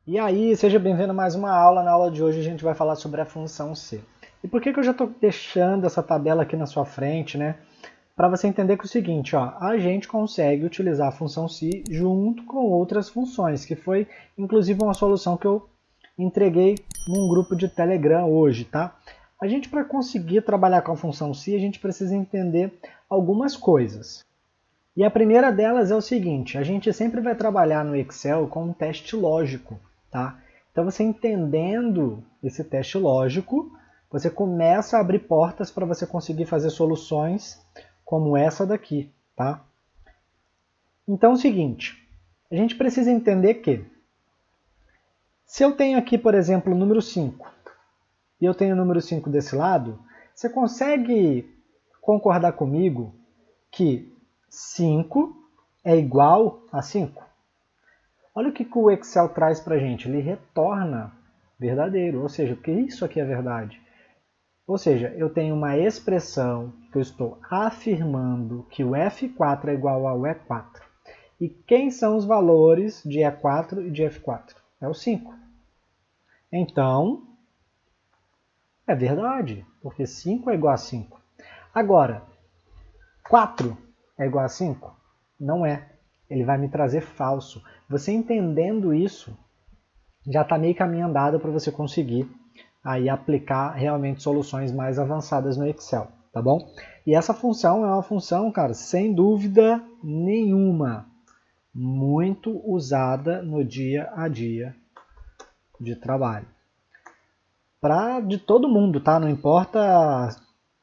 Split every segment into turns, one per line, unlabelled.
E aí, seja bem-vindo a mais uma aula. Na aula de hoje a gente vai falar sobre a função C. E por que eu já estou deixando essa tabela aqui na sua frente, né? Para você entender que é o seguinte, ó, a gente consegue utilizar a função C junto com outras funções, que foi inclusive uma solução que eu entreguei num grupo de Telegram hoje, tá? A gente, para conseguir trabalhar com a função C, a gente precisa entender algumas coisas. E a primeira delas é o seguinte, a gente sempre vai trabalhar no Excel com um teste lógico, tá? Então você entendendo esse teste lógico, você começa a abrir portas para você conseguir fazer soluções como essa daqui, tá? Então é o seguinte, a gente precisa entender que se eu tenho aqui, por exemplo, o número 5, e eu tenho o número 5 desse lado, você consegue concordar comigo que 5 é igual a 5? Olha o que o Excel traz para a gente, ele retorna verdadeiro, ou seja, porque isso aqui é verdade. Ou seja, eu tenho uma expressão que eu estou afirmando que o F4 é igual ao E4. E quem são os valores de E4 e de F4? É o 5. Então, é verdade, porque 5 é igual a 5. Agora, 4 é igual a 5? Não é. Ele vai me trazer falso. Você entendendo isso, já está meio caminho andado para você conseguir aí aplicar realmente soluções mais avançadas no Excel, tá bom? E essa função é uma função, cara, sem dúvida nenhuma, muito usada no dia a dia de trabalho. De todo mundo, tá? Não importa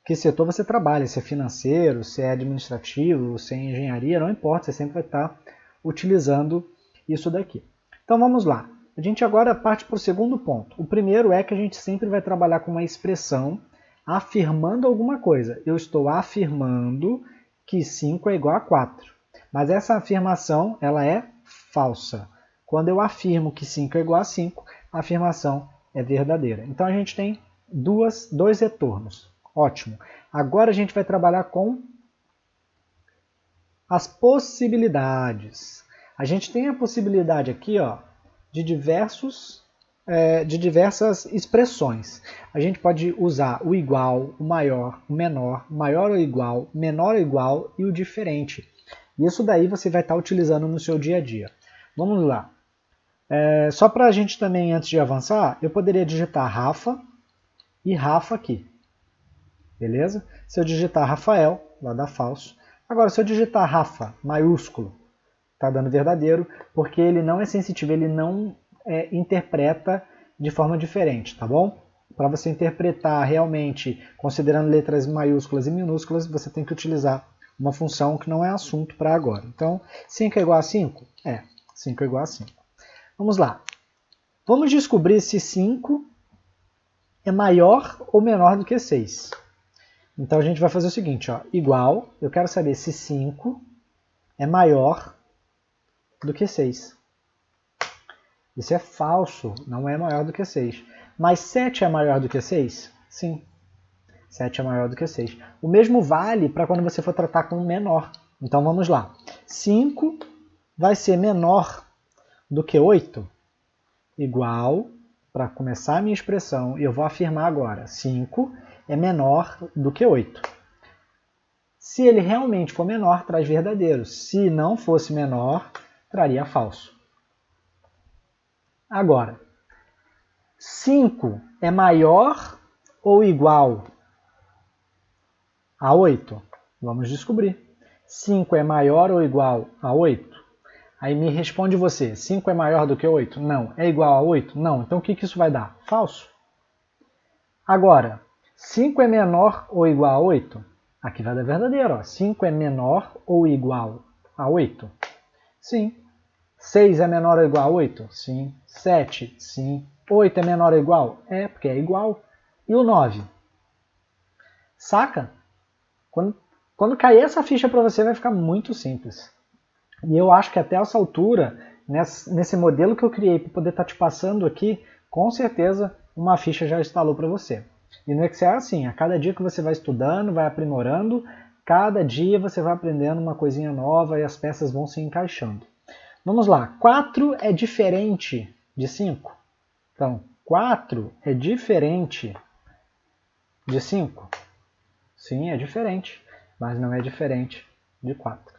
que setor você trabalha, se é financeiro, se é administrativo, se é engenharia, não importa, você sempre vai estar utilizando isso daqui. Então vamos lá. A gente agora parte para o segundo ponto. O primeiro é que a gente sempre vai trabalhar com uma expressão afirmando alguma coisa. Eu estou afirmando que 5 é igual a 4. Mas essa afirmação ela é falsa. Quando eu afirmo que 5 é igual a 5, a afirmação é verdadeira. Então a gente tem dois retornos. Ótimo. Agora a gente vai trabalhar com as possibilidades. A gente tem a possibilidade aqui, ó, de diversas expressões. A gente pode usar o igual, o maior, o menor, maior ou igual, menor ou igual e o diferente. Isso daí você vai estar utilizando no seu dia a dia. Vamos lá. Só para a gente também, antes de avançar, eu poderia digitar Rafa e Rafa aqui. Beleza? Se eu digitar Rafael, vai dar falso. Agora, se eu digitar Rafa, maiúsculo, está dando verdadeiro, porque ele não é sensitivo, ele não interpreta de forma diferente, tá bom? Para você interpretar realmente, considerando letras maiúsculas e minúsculas, você tem que utilizar uma função que não é assunto para agora. Então, 5 é igual a 5? 5 é igual a 5. Vamos lá. Vamos descobrir se 5 é maior ou menor do que 6. Então a gente vai fazer o seguinte, ó, igual, eu quero saber se 5 é maior do que 6. Isso é falso, não é maior do que 6. Mas 7 é maior do que 6? Sim, 7 é maior do que 6. O mesmo vale para quando você for tratar com menor. Então vamos lá. 5 vai ser menor do que 8? Igual, para começar a minha expressão, eu vou afirmar agora, 5 é menor do que 8. Se ele realmente for menor, traz verdadeiro. Se não fosse menor, traria falso. Agora, 5 é maior ou igual a 8? Vamos descobrir. 5 é maior ou igual a 8? Aí me responde você, 5 é maior do que 8? Não. É igual a 8? Não. Então o que isso vai dar? Falso. Agora, 5 é menor ou igual a 8? Aqui vai dar verdadeiro. Ó. 5 é menor ou igual a 8? Sim. 6 é menor ou igual a 8? Sim. 7? Sim. 8 é menor ou igual? É, porque é igual. E o 9? Saca? Quando cair essa ficha para você vai ficar muito simples. E eu acho que até essa altura, nesse modelo que eu criei para poder estar te passando aqui, com certeza uma ficha já instalou para você. E no Excel é assim, a cada dia que você vai estudando, vai aprimorando, Cada dia você vai aprendendo uma coisinha nova e as peças vão se encaixando. Vamos lá, 4 é diferente de 5? Então, 4 é diferente de 5? Sim, é diferente, mas não é diferente de 4.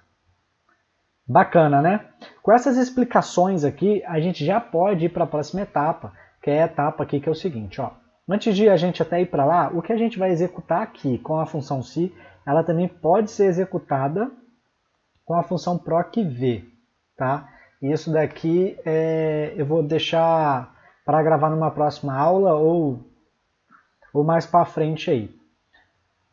Bacana, né? Com essas explicações aqui, a gente já pode ir para a próxima etapa, que é a etapa aqui que é o seguinte, ó. Antes de a gente até ir para lá, o que a gente vai executar aqui com a função se, ela também pode ser executada com a função procv, tá? Isso daqui eu vou deixar para gravar numa próxima aula ou mais para frente aí.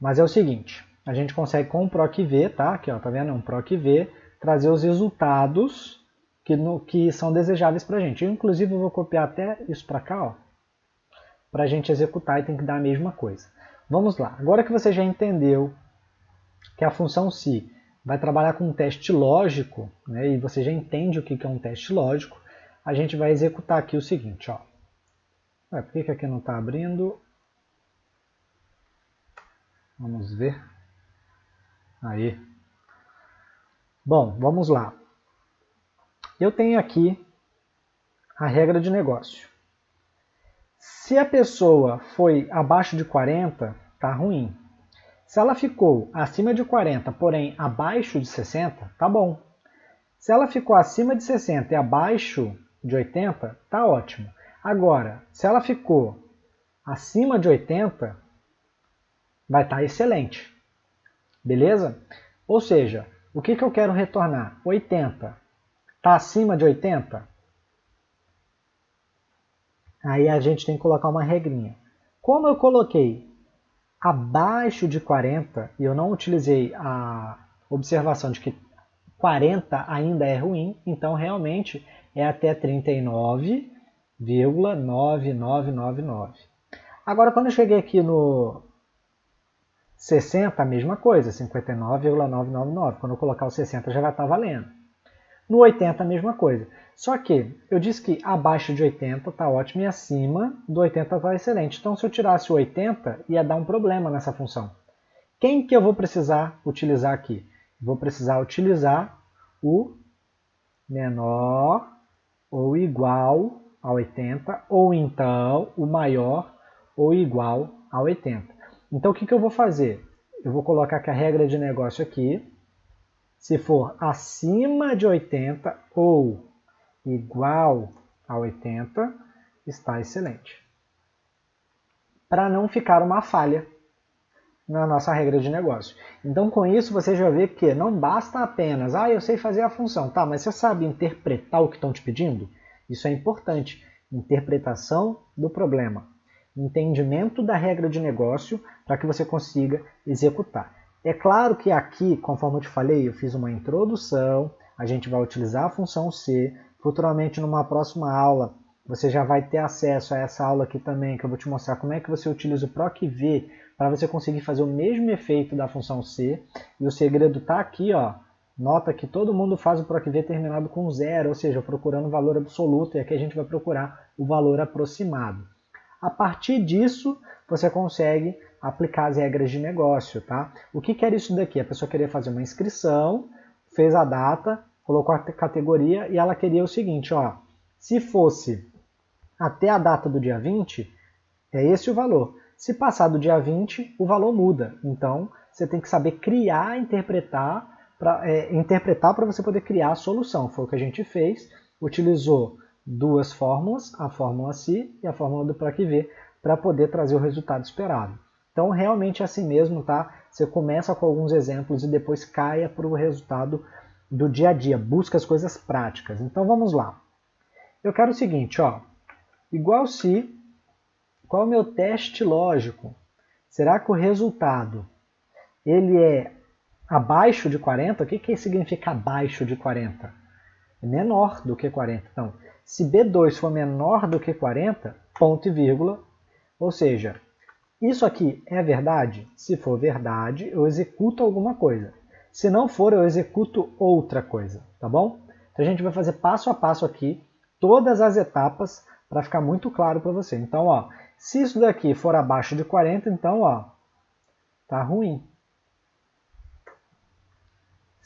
Mas é o seguinte, a gente consegue com o procv, tá? Aqui, ó, tá vendo? Um procv, trazer os resultados que são desejáveis para a gente. Eu, inclusive, eu vou copiar até isso para cá, ó, para a gente executar e tem que dar a mesma coisa. Vamos lá. Agora que você já entendeu que a função se vai trabalhar com um teste lógico, né, e você já entende o que é um teste lógico, a gente vai executar aqui o seguinte. Ó. Ué, por que aqui não está abrindo? Vamos ver. Aí. Bom, vamos lá. Eu tenho aqui a regra de negócio. Se a pessoa foi abaixo de 40, tá ruim. Se ela ficou acima de 40, porém abaixo de 60, tá bom. Se ela ficou acima de 60 e abaixo de 80, tá ótimo. Agora, se ela ficou acima de 80, vai estar excelente. Beleza? Ou seja, o que eu quero retornar? 80. Está acima de 80? Aí a gente tem que colocar uma regrinha. Como eu coloquei abaixo de 40 e eu não utilizei a observação de que 40 ainda é ruim, então realmente é até 39,9999. Agora quando eu cheguei aqui no 60, a mesma coisa, 59,999. Quando eu colocar o 60 já vai estar valendo. No 80 a mesma coisa. Só que eu disse que abaixo de 80 está ótimo e acima do 80 está excelente. Então se eu tirasse o 80 ia dar um problema nessa função. Quem que eu vou precisar utilizar aqui? Vou precisar utilizar o menor ou igual a 80 ou então o maior ou igual a 80. Então o que eu vou fazer? Eu vou colocar que a regra de negócio aqui, se for acima de 80 ou igual a 80, está excelente. Para não ficar uma falha na nossa regra de negócio. Então com isso você já vê que não basta apenas, eu sei fazer a função, tá, mas você sabe interpretar o que estão te pedindo? Isso é importante. Interpretação do problema. Entendimento da regra de negócio para que você consiga executar. É claro que aqui, conforme eu te falei, eu fiz uma introdução, a gente vai utilizar a função se, futuramente numa próxima aula você já vai ter acesso a essa aula aqui também, que eu vou te mostrar como é que você utiliza o procv para você conseguir fazer o mesmo efeito da função se, e o segredo está aqui, ó. Nota que todo mundo faz o procv terminado com 0, ou seja, procurando o valor absoluto, e aqui a gente vai procurar o valor aproximado. A partir disso, você consegue aplicar as regras de negócio, tá? O que era isso daqui? A pessoa queria fazer uma inscrição, fez a data, colocou a categoria e ela queria o seguinte, ó, se fosse até a data do dia 20, é esse o valor. Se passar do dia 20, o valor muda. Então, você tem que saber criar, interpretar para você poder criar a solução. Foi o que a gente fez, utilizou duas fórmulas, a fórmula se e a fórmula do procv, para poder trazer o resultado esperado. Então, realmente é assim mesmo, tá? Você começa com alguns exemplos e depois caia para o resultado do dia a dia. Busca as coisas práticas. Então, vamos lá. Eu quero o seguinte, ó. Igual se, qual é o meu teste lógico? Será que o resultado ele é abaixo de 40? O que significa abaixo de 40? É menor do que 40. Então, se B2 for menor do que 40, ponto e vírgula, ou seja, isso aqui é verdade? Se for verdade, eu executo alguma coisa. Se não for, eu executo outra coisa, tá bom? Então a gente vai fazer passo a passo aqui, todas as etapas, para ficar muito claro para você. Então, ó, se isso daqui for abaixo de 40, então, ó, tá ruim.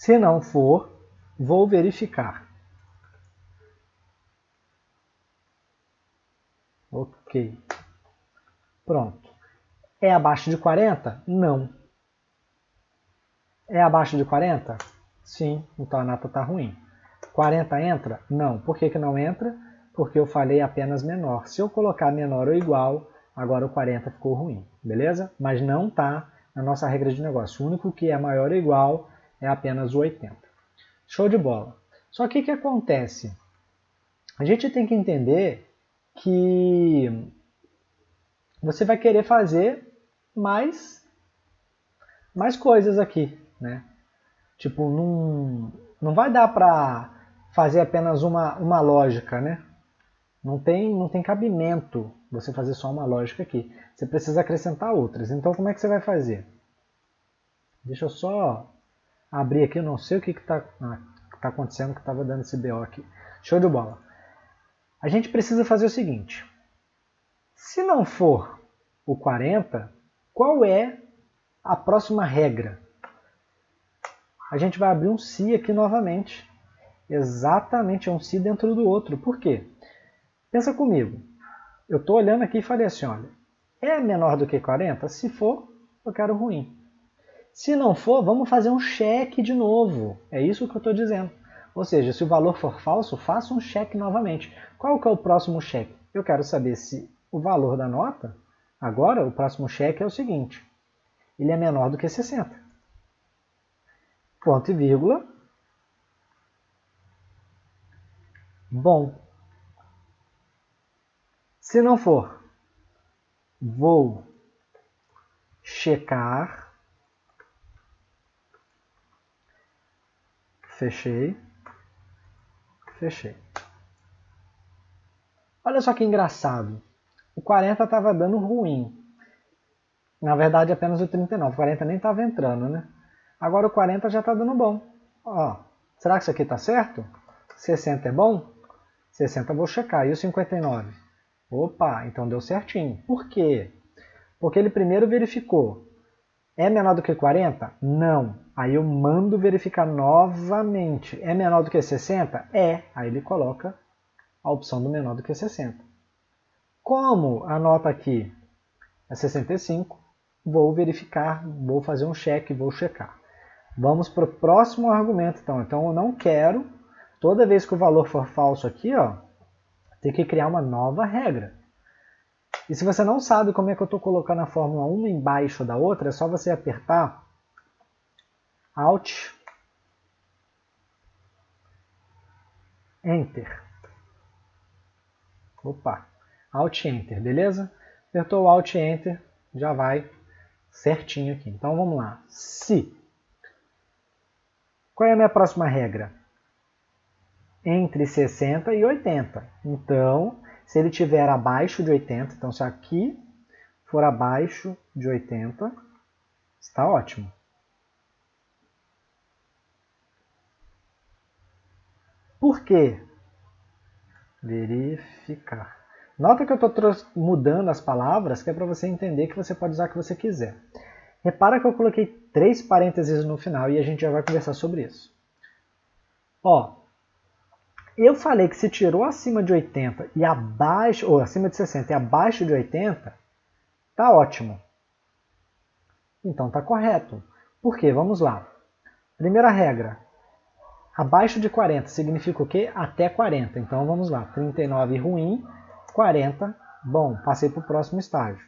Se não for, vou verificar. Ok. Pronto. É abaixo de 40? Não. É abaixo de 40? Sim, então a nota está ruim. 40 entra? Não. Por que não entra? Porque eu falei apenas menor. Se eu colocar menor ou igual, agora o 40 ficou ruim, beleza? Mas não está na nossa regra de negócio. O único que é maior ou igual é apenas o 80. Show de bola. Só que o que acontece? A gente tem que entender que você vai querer fazer mais coisas aqui, né? Tipo, não vai dar para fazer apenas uma lógica, né? Não tem cabimento você fazer só uma lógica aqui. Você precisa acrescentar outras. Então, como é que você vai fazer? Deixa eu só abrir aqui, eu não sei o que está acontecendo, que estava dando esse BO aqui. Show de bola. A gente precisa fazer o seguinte. Se não for o 40, qual é a próxima regra? A gente vai abrir um se aqui novamente. Exatamente, é um se dentro do outro. Por quê? Pensa comigo. Eu estou olhando aqui e falei assim, olha, é menor do que 40? Se for, eu quero ruim. Se não for, vamos fazer um cheque de novo. É isso que eu estou dizendo. Ou seja, se o valor for falso, faça um cheque novamente. Qual que é o próximo cheque? Eu quero saber se o valor da nota, agora o próximo cheque é o seguinte. Ele é menor do que 60. Ponto e vírgula. Bom. Se não for, vou checar. Fechei. Fechei. Olha só que engraçado. O 40 estava dando ruim. Na verdade, apenas o 39. O 40 nem estava entrando, né? Agora o 40 já está dando bom. Ó, será que isso aqui está certo? 60 é bom? 60 eu vou checar. E o 59? Opa, então deu certinho. Por quê? Porque ele primeiro verificou. É menor do que 40? Não. Aí eu mando verificar novamente. É menor do que 60? É. Aí ele coloca a opção do menor do que 60. Como a nota aqui é 65, vou verificar, vou fazer um cheque, vou checar. Vamos para o próximo argumento, então. Então eu não quero, toda vez que o valor for falso aqui, ó, ter que criar uma nova regra. E se você não sabe como é que eu estou colocando a fórmula uma embaixo da outra, é só você apertar Alt, Enter. Opa, Alt, Enter, beleza? Apertou o Alt, Enter, já vai certinho aqui. Então vamos lá. Se. Qual é a minha próxima regra? Entre 60 e 80. Então, se ele estiver abaixo de 80, então se aqui for abaixo de 80, está ótimo. Por quê? Verificar. Nota que eu estou mudando as palavras, que é para você entender que você pode usar o que você quiser. Repara que eu coloquei 3 parênteses no final e a gente já vai conversar sobre isso. Ó, eu falei que se tirou acima de 80 e abaixo, ou acima de 60 e abaixo de 80, tá ótimo. Então tá correto. Por quê? Vamos lá. Primeira regra. Abaixo de 40 significa o quê? Até 40. Então vamos lá. 39 ruim, 40 bom. Passei para o próximo estágio.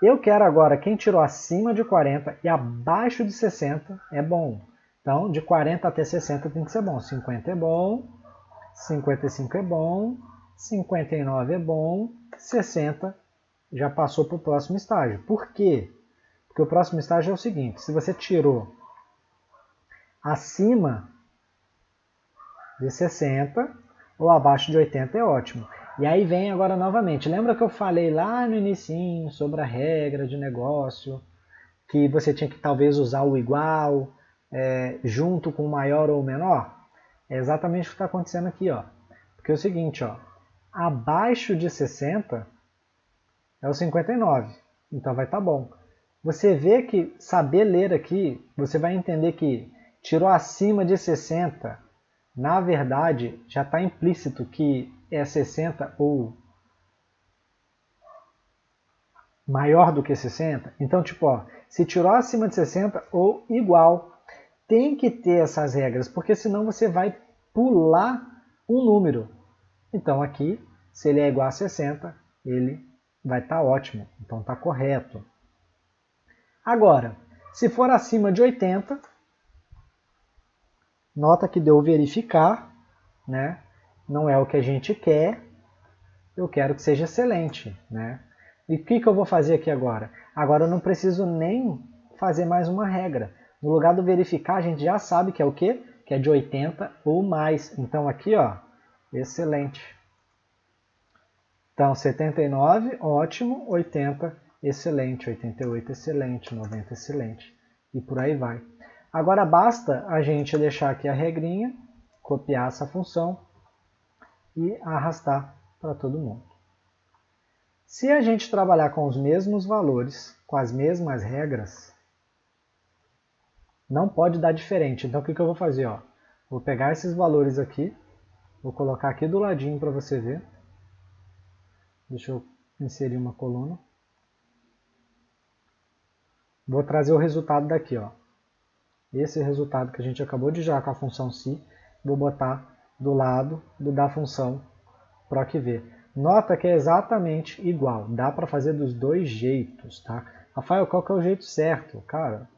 Eu quero agora quem tirou acima de 40 e abaixo de 60 é bom. Então, de 40 até 60 tem que ser bom. 50 é bom, 55 é bom, 59 é bom, 60 já passou para o próximo estágio. Por quê? Porque o próximo estágio é o seguinte, se você tirou acima de 60 ou abaixo de 80 é ótimo. E aí vem agora novamente, lembra que eu falei lá no inicinho sobre a regra de negócio, que você tinha que talvez usar o igual junto com o maior ou o menor? É exatamente o que está acontecendo aqui, ó. Porque é o seguinte, ó, abaixo de 60 é o 59, então vai estar bom. Você vê que saber ler aqui, você vai entender que tirou acima de 60, na verdade já está implícito que é 60 ou maior do que 60. Então, tipo, ó, se tirou acima de 60 ou igual, tem que ter essas regras, porque senão você vai pular um número. Então aqui, se ele é igual a 60, ele vai estar ótimo, então está correto. Agora, se for acima de 80, nota que deu verificar, né? Não é o que a gente quer, eu quero que seja excelente, né? E o que eu vou fazer aqui agora? Agora eu não preciso nem fazer mais uma regra. No lugar do verificar, a gente já sabe que é o quê? Que é de 80 ou mais. Então aqui, ó, excelente. Então 79, ótimo, 80, excelente, 88, excelente, 90, excelente. E por aí vai. Agora basta a gente deixar aqui a regrinha, copiar essa função e arrastar para todo mundo. Se a gente trabalhar com os mesmos valores, com as mesmas regras, não pode dar diferente. Então o que eu vou fazer? Ó? Vou pegar esses valores aqui, vou colocar aqui do ladinho para você ver. Deixa eu inserir uma coluna. Vou trazer o resultado daqui. Ó. Esse resultado que a gente acabou de gerar com a função si, vou botar do lado da função procv. Nota que é exatamente igual. Dá para fazer dos dois jeitos. Tá? Rafael, qual que é o jeito certo? Cara,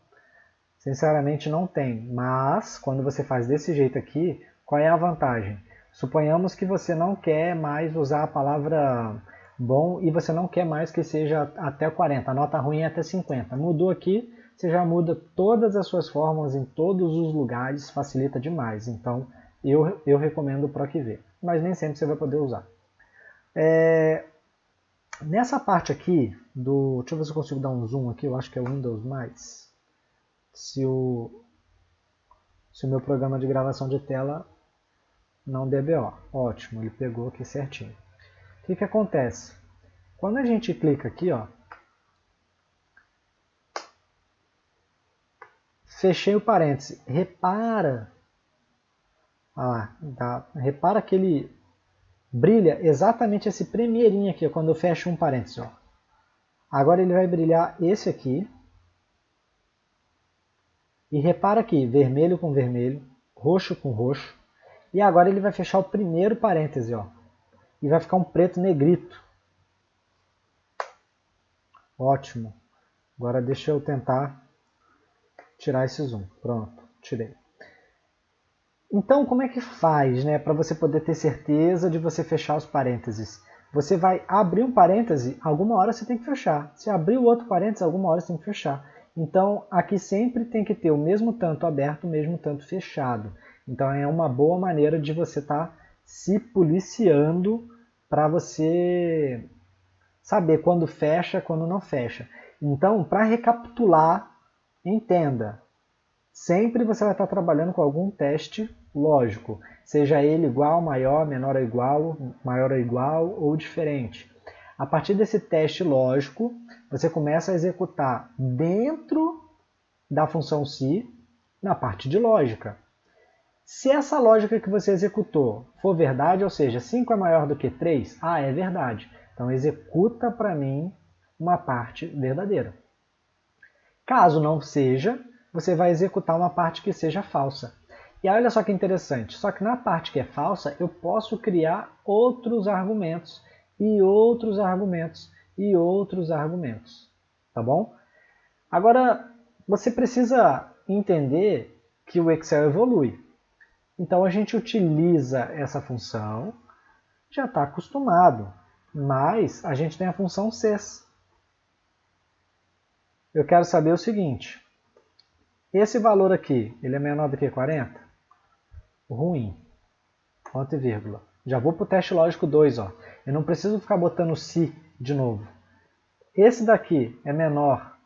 sinceramente não tem, mas quando você faz desse jeito aqui, qual é a vantagem? Suponhamos que você não quer mais usar a palavra bom e você não quer mais que seja até 40, a nota ruim é até 50. Mudou aqui, você já muda todas as suas fórmulas em todos os lugares, facilita demais. Então eu recomendo o procv, mas nem sempre você vai poder usar. Nessa parte aqui, deixa eu ver se eu consigo dar um zoom aqui, eu acho que é o Windows+. Se o meu programa de gravação de tela não der BO. Ótimo, ele pegou aqui certinho. O que acontece? Quando a gente clica aqui, ó, fechei o parêntese, repara repara que ele brilha exatamente esse primeirinho aqui, ó, quando eu fecho um parêntese. Ó. Agora ele vai brilhar esse aqui. E repara aqui, vermelho com vermelho, roxo com roxo. E agora ele vai fechar o primeiro parêntese, ó. E vai ficar um preto negrito. Ótimo. Agora deixa eu tentar tirar esse zoom. Pronto, tirei. Então, como é que faz, né, para você poder ter certeza de você fechar os parênteses? Você vai abrir um parêntese, alguma hora você tem que fechar. Se abrir o outro parêntese, alguma hora você tem que fechar. Então, aqui sempre tem que ter o mesmo tanto aberto, o mesmo tanto fechado. Então, é uma boa maneira de você estar se policiando para você saber quando fecha, quando não fecha. Então, para recapitular, entenda. Sempre você vai estar trabalhando com algum teste lógico, seja ele igual, maior, menor ou igual, maior ou igual ou diferente. A partir desse teste lógico, você começa a executar dentro da função si, na parte de lógica. Se essa lógica que você executou for verdade, ou seja, 5 é maior do que 3, é verdade. Então executa para mim uma parte verdadeira. Caso não seja, você vai executar uma parte que seja falsa. E olha só que interessante, só que na parte que é falsa, eu posso criar outros argumentos, e outros argumentos, e outros argumentos. Tá bom? Agora, você precisa entender que o Excel evolui. Então a gente utiliza essa função, já está acostumado, mas a gente tem a função ses. Eu quero saber o seguinte, esse valor aqui, ele é menor do que 40? Ruim. Ponto e vírgula. Já vou para o teste lógico 2. Ó. Eu não preciso ficar botando se de novo. Esse daqui é menor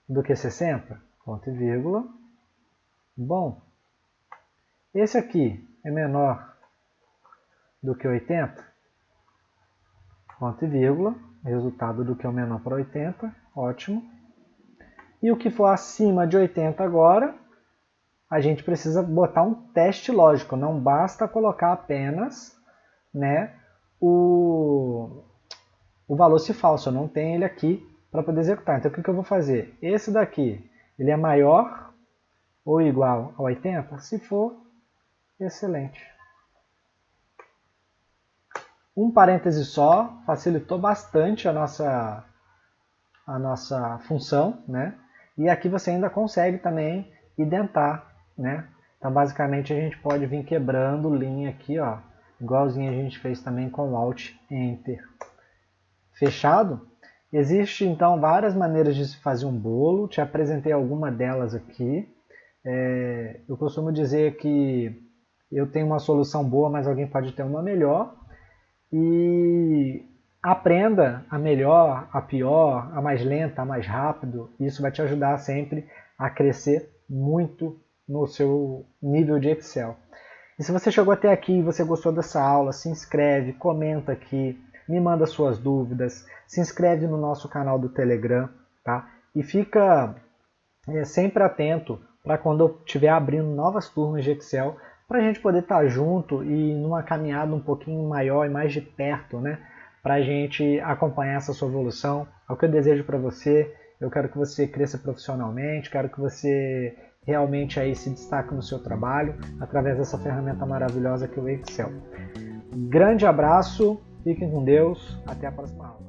do que 60? Ponto e vírgula. Bom. Esse aqui é menor do que 80? Ponto e vírgula. Resultado do que é o menor para 80. Ótimo. E o que for acima de 80 agora, a gente precisa botar um teste lógico, não basta colocar apenas, né, o valor se falso, eu não tenho ele aqui para poder executar. Então o que eu vou fazer? Esse daqui, ele é maior ou igual a 80? Se for, excelente. Um parêntese só, facilitou bastante a nossa função, né? E aqui você ainda consegue também identar, né? Então basicamente a gente pode vir quebrando linha aqui, ó, igualzinho a gente fez também com o Alt Enter. Fechado? Existe então várias maneiras de se fazer um bolo, te apresentei alguma delas aqui. Eu costumo dizer que eu tenho uma solução boa, mas alguém pode ter uma melhor. E aprenda a melhor, a pior, a mais lenta, a mais rápido. Isso vai te ajudar sempre a crescer muito no seu nível de Excel. E se você chegou até aqui e você gostou dessa aula, se inscreve, comenta aqui, me manda suas dúvidas, se inscreve no nosso canal do Telegram, tá? E fica sempre atento para quando eu estiver abrindo novas turmas de Excel, para a gente poder estar junto e numa caminhada um pouquinho maior e mais de perto, né? Para a gente acompanhar essa sua evolução. É o que eu desejo para você. Eu quero que você cresça profissionalmente, quero que você realmente aí se destaque no seu trabalho através dessa ferramenta maravilhosa que é o Excel. Grande abraço, fiquem com Deus, até a próxima aula.